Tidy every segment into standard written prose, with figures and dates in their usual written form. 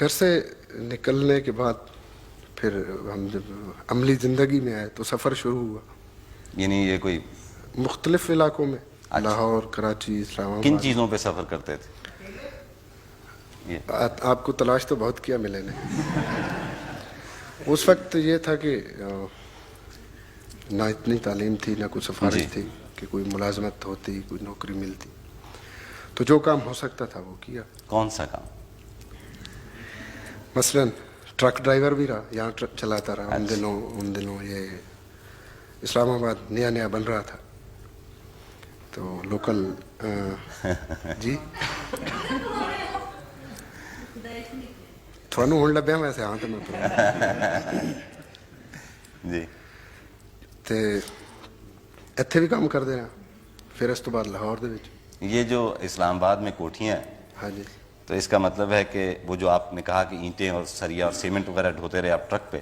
घर से निकलने के बाद फिर हम जब अमली ज़िंदगी में आए तो सफ़र शुरू हुआ यानी ये कोई मुख्तलिफ़ इलाकों में। अच्छा। लाहौर, कराची, किन इस्लामाबाद। चीज़ों पे सफ़र करते थे? ये आपको तलाश तो बहुत किया, मिले नहीं। उस वक्त ये था कि ना इतनी तालीम थी, ना कुछ सिफारिश जी। थी कि कोई मुलाजमत होती, कोई नौकरी मिलती। तो जो काम हो सकता था वो किया। कौन सा काम? मसलन ट्रक ड्राइवर भी रहा, यहाँ ट्रक चलाता रहा। अच्छा। उन दिनों ये इस्लामाबाद नया नया बन रहा था, तो लोकल जी थानू हुण लभ्या वैसे हाँ तो मैं जी। ते ਇੱਥੇ ਵੀ ਕੰਮ ਕਰਦੇ ਰਹੇ। ਫਿਰ ਇਸ ਤੋਂ ਬਾਅਦ ਲਾਹੌਰ ਦੇ ਵਿੱਚ। ये जो इस्लामाबाद में कोठियाँ हैं, हाँ जी। तो इसका मतलब है कि वो जो आपने कहा कि ईंटें और सरिया और सीमेंट वगैरह ढोते रहे आप ट्रक पे,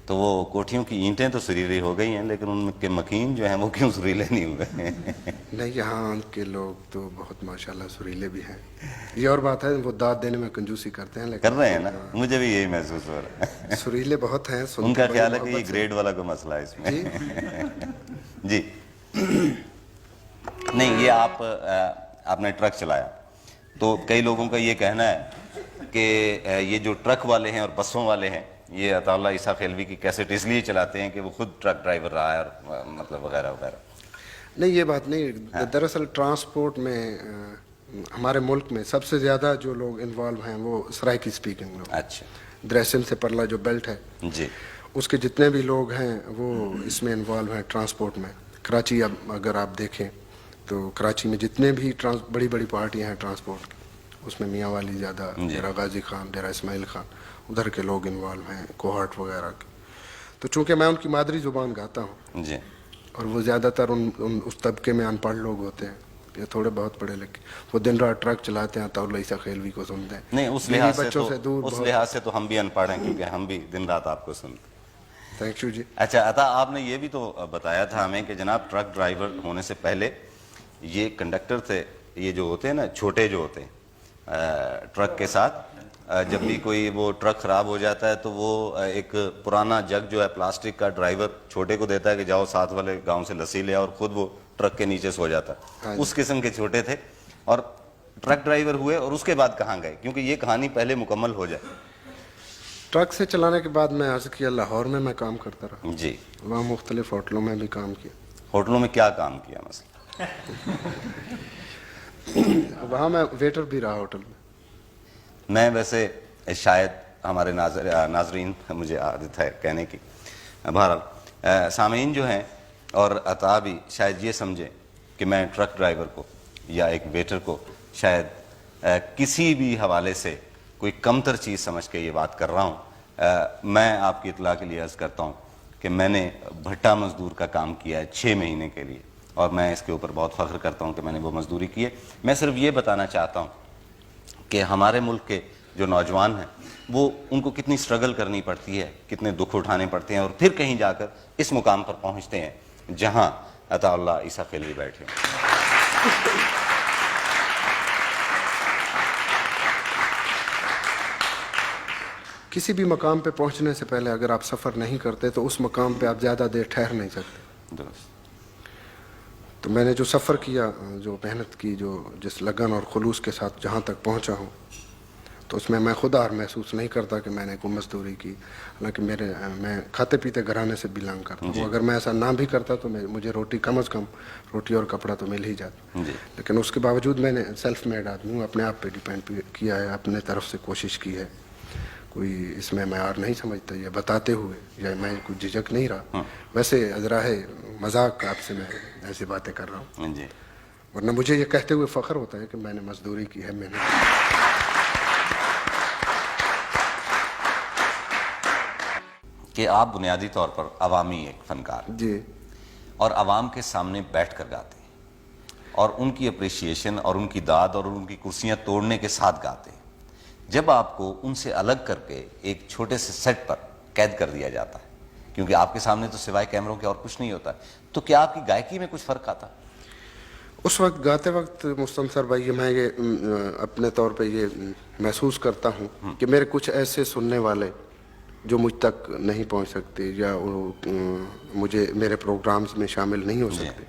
तो वो कोठियों की ईंटें तो सुरीली हो गई हैं, लेकिन उनके मकीन जो हैं वो क्यों सुरीले नहीं हुए? नहीं, यहाँ के लोग तो बहुत माशाल्लाह सुरीले भी हैं। ये और बात है, वो दाद देने में कंजूसी करते हैं, लेकिन कर रहे हैं ना, मुझे भी यही महसूस हो रहा है। सुरीले बहुत हैं। सुनते उनका बड़ी ख्याल है कि ये मोहब्बत से। ग्रेड वाला कोई मसला है इसमें। जी। जी। नहीं, ये आपने ट्रक चलाया, तो कई लोगों का ये कहना है कि ये जो ट्रक वाले हैं और बसों वाले हैं, ये अताउल्लाह ईसा खेलवी की कैसेट इसलिए चलाते हैं कि वो खुद ट्रक ड्राइवर रहा है और मतलब वगैरह वगैरह। नहीं, ये बात नहीं। दरअसल ट्रांसपोर्ट में हमारे मुल्क में सबसे ज़्यादा जो लोग इन्वॉल्व हैं वो सराइकी स्पीकिंग लोग। अच्छा। द्रेसिल से परला जो बेल्ट है, जी। उसके जितने भी लोग हैं वो इसमें इन्वॉल्व हैं ट्रांसपोर्ट में। कराची, अब अगर आप देखें तो कराची में जितने भी बड़ी बड़ी पार्टियां हैं ट्रांसपोर्ट की, उसमें मियाँ वाली ज़्यादा, डेरा गाजी खान, डेरा इस्माइल खान, उधर के लोग इन्वॉल्व हैं, कोहर्ट वगैरह के। तो चूँकि मैं उनकी मादरी ज़ुबान गाता हूँ जी। और वो ज़्यादातर उस तबके में अनपढ़ लोग होते हैं या थोड़े बहुत पढ़े लिखे, वो दिन रात ट्रक चलाते हैं, अताउल्लाह ईसा खेलवी को सुनते हैं। नहीं, उस लिहाज बच्चों से दूर उस लिहाज से तो हम भी अनपढ़ हैं, क्योंकि हम भी दिन रात आपको सुनते हैं। थैंक यू जी। अच्छा अता, आपने ये भी तो बताया था हमें कि जनाब ट्रक ड्राइवर होने से पहले ये कंडक्टर थे, ये जो होते हैं ना छोटे जो होते हैं ट्रक के साथ, जब भी कोई वो ट्रक ख़राब हो जाता है तो वो एक पुराना जग जो है प्लास्टिक का ड्राइवर छोटे को देता है कि जाओ साथ वाले गांव से लस्सी ले, और खुद वो ट्रक के नीचे सो जाता है। उस किस्म के छोटे थे और ट्रक ड्राइवर हुए, और उसके बाद कहाँ गए? क्योंकि ये कहानी पहले मुकम्मल हो जाए। ट्रक से चलाने के बाद मैं अर्ज़ किया लाहौर में मैं काम करता रहा जी। वहाँ मुख्तलिफ होटलों में भी काम किया। होटलों में क्या काम किया मसला? वहाँ मैं वेटर भी रहा होटल में। मैं वैसे शायद हमारे नाजरीन, मुझे आदत है कहने की, बहरहाल सामीन जो हैं और अता भी शायद ये समझें कि मैं ट्रक ड्राइवर को या एक वेटर को शायद किसी भी हवाले से कोई कमतर चीज़ समझ के ये बात कर रहा हूँ। मैं आपकी इत्तला के लिए अर्ज़ करता हूँ कि मैंने भट्टा मजदूर का काम किया है 6 महीने के लिए, और मैं इसके ऊपर बहुत फ़ख्र करता हूँ कि मैंने वो मजदूरी की है। मैं सिर्फ ये बताना चाहता हूँ कि हमारे मुल्क के जो नौजवान हैं वो, उनको कितनी स्ट्रगल करनी पड़ती है, कितने दुख उठाने पड़ते हैं, और फिर कहीं जाकर इस मुकाम पर पहुँचते हैं जहाँ अताउल्लाह ईसा खेलवी बैठे हैं। किसी भी मकाम पे पहुंचने से पहले अगर आप सफ़र नहीं करते तो उस मकाम पे आप ज़्यादा देर ठहर नहीं सकते। दुरुस्त। तो मैंने जो सफ़र किया, जो मेहनत की, जो जिस लगन और खुलूस के साथ जहाँ तक पहुँचा हूँ, तो उसमें मैं खुद आर महसूस नहीं करता कि मैंने कोई मजदूरी की। हालांकि मैं खाते पीते घराने से बिलोंग करता हूँ। अगर मैं ऐसा ना भी करता तो मुझे रोटी कम अज़ कम रोटी और कपड़ा तो मिल ही जाता। लेकिन उसके बावजूद मैंने सेल्फ मेड आदमी हूँ, अपने आप पे डिपेंड किया है, अपने तरफ से कोशिश की है। कोई इसमें मैं आर नहीं समझता ये बताते हुए, या मैं कुछ झिझक नहीं रहा। वैसे ज़रा है मजाक आपसे मैं ऐसी बातें कर रहा हूँ, वरना मुझे ये कहते हुए फ़ख्र होता है कि मैंने मजदूरी की है, मैंने। कि आप बुनियादी तौर पर अवामी एक फ़नकार जी, और अवाम के सामने बैठ कर गाते हैं, और उनकी अप्रिसिएशन और उनकी दाद और उनकी कुर्सियाँ तोड़ने के साथ गाते हैं। जब आपको उनसे अलग करके एक छोटे से सेट पर कैद कर दिया जाता है, क्योंकि आपके सामने तो सिवाय कैमरों के और कुछ नहीं होता, तो क्या आपकी गायकी में कुछ फ़र्क आता? उस वक्त गाते वक्त मुस्तनसर भाई मैं ये अपने तौर पे ये महसूस करता हूँ कि मेरे कुछ ऐसे सुनने वाले जो मुझ तक नहीं पहुँच सकते या मुझे मेरे प्रोग्राम्स में शामिल नहीं हो सकते,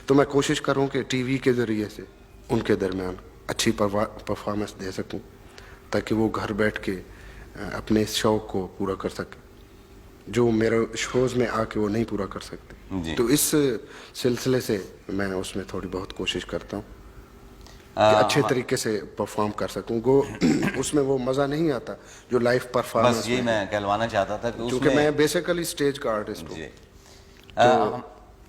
तो मैं कोशिश करूँ कि टीवी के ज़रिए से उनके दरमियान अच्छी परफॉर्मेंस दे सकूँ ताकि वो घर बैठ के अपने इस शौक़ को पूरा कर सकें जो मेरे शोज़ में आके वो नहीं पूरा कर सकते। तो इस सिलसिले से मैं उसमें थोड़ी बहुत कोशिश करता हूँ कि अच्छे तरीके से परफॉर्म कर सकूँ। उसमें वो मज़ा नहीं आता जो लाइव परफॉर्मेंस। बस यही मैं कहलवाना चाहता था कि क्योंकि मैं बेसिकली स्टेज का आर्टिस्ट हूँ।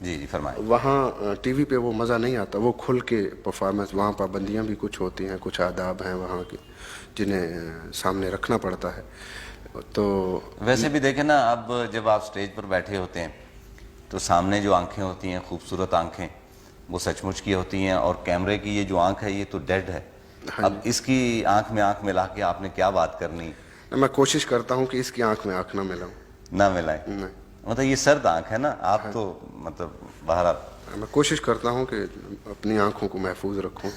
जी जी फरमाइए। वहाँ टीवी पे वो मज़ा नहीं आता, वो खुल के परफॉर्मेंस, वहाँ पाबंदियाँ भी कुछ होती हैं, कुछ आदाब हैं वहाँ के जिन्हें सामने रखना पड़ता है। तो वैसे भी देखें ना, अब जब आप स्टेज पर बैठे होते हैं तो सामने जो आंखें होती हैं, खूबसूरत आंखें, वो सचमुच की होती हैं, और कैमरे की ये जो आंख है ये तो डेड है। अब इसकी आंख में आंख मिला के आपने क्या बात करनी? मैं कोशिश करता हूँ कि इसकी आंख में आंख ना मिलाऊं। ना मिलाएं? मतलब ये सर्द आंख है ना, आप तो मतलब बहरहाल मैं कोशिश करता हूँ कि अपनी आंखों को महफूज रखूँ।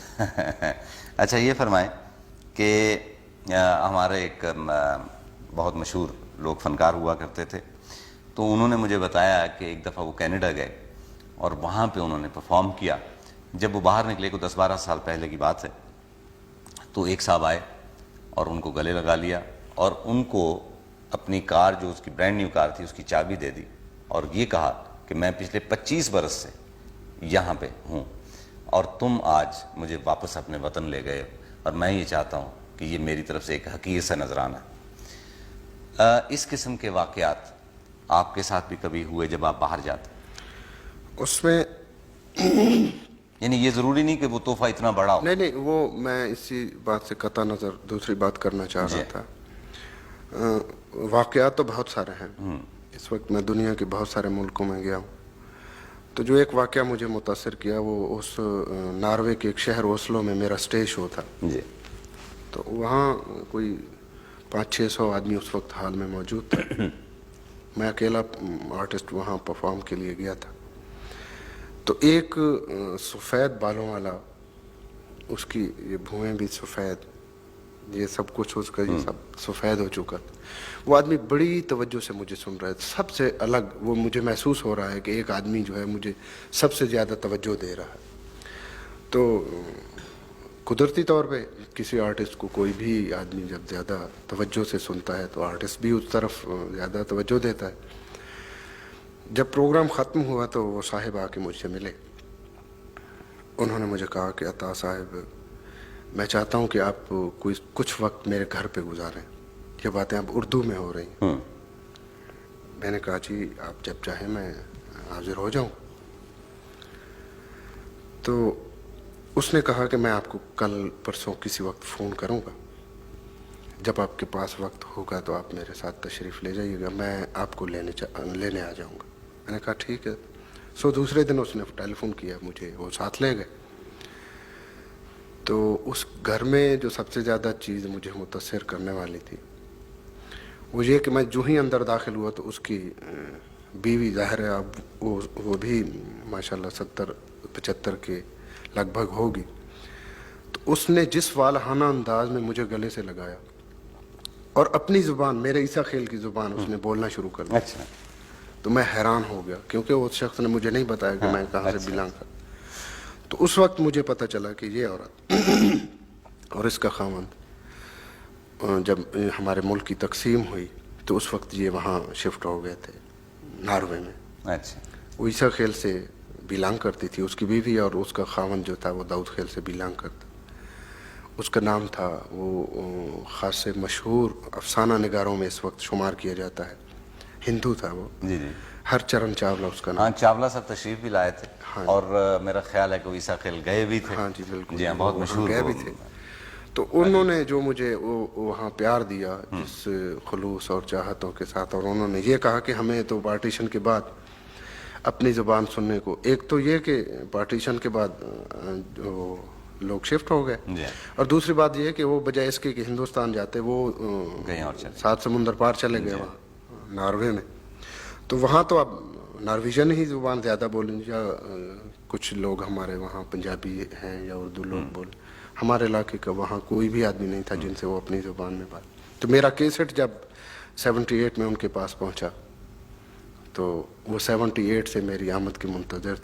अच्छा ये फरमाएं कि हमारे एक बहुत मशहूर लोक फनकार हुआ करते थे, तो उन्होंने मुझे बताया कि एक दफ़ा वो कनाडा गए और वहाँ पे उन्होंने परफॉर्म किया। जब वो बाहर निकले को 10-12 साल पहले की बात है, तो एक साहब आए और उनको गले लगा लिया और उनको अपनी कार, जो उसकी ब्रांड न्यू कार थी, उसकी चाबी दे दी और ये कहा कि मैं पिछले 25 बरस से यहाँ पे हूँ और तुम आज मुझे वापस अपने वतन ले गए और मैं ये चाहता हूँ कि ये मेरी तरफ से एक हकीर सा नजराना। इस किस्म के वाक़यात आपके साथ भी कभी हुए जब आप बाहर जाते? उसमें यानी ये ज़रूरी नहीं कि वो तोहफा इतना बड़ा हो। नहीं, वो मैं इसी बात से कता नज़र दूसरी बात करना चाह रहा था। वाक़यात तो बहुत सारे हैं। इस वक्त मैं दुनिया के बहुत सारे मुल्कों में गया हूँ, तो जो एक वाक़या मुझे मुतासिर किया वो उस नॉर्वे के एक शहर ओस्लो में मेरा स्टेज शो था जी। तो वहाँ कोई 500-600 आदमी उस वक्त हाल में मौजूद थे। मैं अकेला आर्टिस्ट वहाँ परफॉर्म के लिए गया था। तो एक सफ़ेद बालों वाला, उसकी ये भुएं भी सफ़ेद, ये सब कुछ उसका ये सब सफ़ेद हो चुका था। वो आदमी बड़ी तवज्जो से मुझे सुन रहा है। सबसे अलग वो मुझे महसूस हो रहा है कि एक आदमी जो है मुझे सबसे ज़्यादा तवज्जो दे रहा है। तो कुदरती तौर पे किसी आर्टिस्ट को कोई भी आदमी जब ज़्यादा तवज्जो से सुनता है तो आर्टिस्ट भी उस तरफ ज़्यादा तवज्जो देता है। जब प्रोग्राम ख़त्म हुआ तो वो साहिब आके मुझसे मिले। उन्होंने मुझे कहा कि अता साहिब, मैं चाहता हूँ कि आप कुछ वक्त मेरे घर पे गुजारें। ये बातें अब उर्दू में हो रही हैं। मैंने कहा जी आप जब चाहें मैं हाजिर हो जाऊँ। तो उसने कहा कि मैं आपको कल परसों किसी वक्त फ़ोन करूँगा, जब आपके पास वक्त होगा तो आप मेरे साथ तशरीफ़ ले जाइएगा, मैं आपको लेने आ जाऊँगा। मैंने कहा ठीक है। सो दूसरे दिन उसने टेलीफोन किया मुझे, वो साथ ले गए। तो उस घर में जो सबसे ज़्यादा चीज़ मुझे मुतासिर करने वाली थी वो ये कि मैं जो ही अंदर दाखिल हुआ तो उसकी बीवी, ज़ाहिर है अब वो भी माशाल्लाह 70-75 के लगभग होगी। तो उसने जिस वालहाना अंदाज में मुझे गले से लगाया और अपनी ज़ुबान, मेरे ईसा खेल की ज़ुबान, उसने बोलना शुरू कर दिया। अच्छा। तो मैं हैरान हो गया क्योंकि उस शख्स ने मुझे नहीं बताया कि मैं कहाँ से बिलोंग कर। तो उस वक्त मुझे पता चला कि ये औरत और इसका खामंद, जब हमारे मुल्क की तकसीम हुई तो उस वक्त ये वहाँ शिफ्ट हो गए थे नॉर्वे में। अच्छा। वो ईसा खेल से बिलोंग करती थी उसकी बीवी, और उसका खामंद जो था वो दाऊद खेल से बिलोंग करता। उसका नाम था, वो ख़ास मशहूर अफसाना निगारों में इस वक्त शुमार किया जाता है। हिंदू था वो। जी जी। हरचरण चावला उसका नाम। हाँ, चावला साहब तशरीफ भी लाए थे। हाँ। और मेरा ख्याल है कि वो ईसा खेल गए भी थे। हाँ जी बिल्कुल। जी हाँ, बहुत मशहूर गए भी थे। तो उन्होंने जो मुझे वहाँ प्यार दिया जिस खुलूस और चाहतों के साथ, और उन्होंने ये कहा कि हमें तो पार्टीशन के बाद अपनी ज़ुबान सुनने को, एक तो ये कि पार्टीशन के बाद जो लोग शिफ्ट हो गए, और दूसरी बात ये कि वो बजाय इसके कि हिंदुस्तान जाते वो कहीं और चले, 7 समुंदर पार चले गए वहाँ नॉर्वे में। تو وہاں تو اب نارویجن ہی زبان زیادہ بولیں یا کچھ لوگ ہمارے وہاں پنجابی ہیں یا اردو لوگ بولیں. ہمارے علاقے کا وہاں کوئی بھی آدمی نہیں تھا جن سے وہ اپنی زبان میں بات. تو میرا کیسٹ جب 78 میں ان کے پاس پہنچا تو وہ 78 سے میری آمد کے منتظر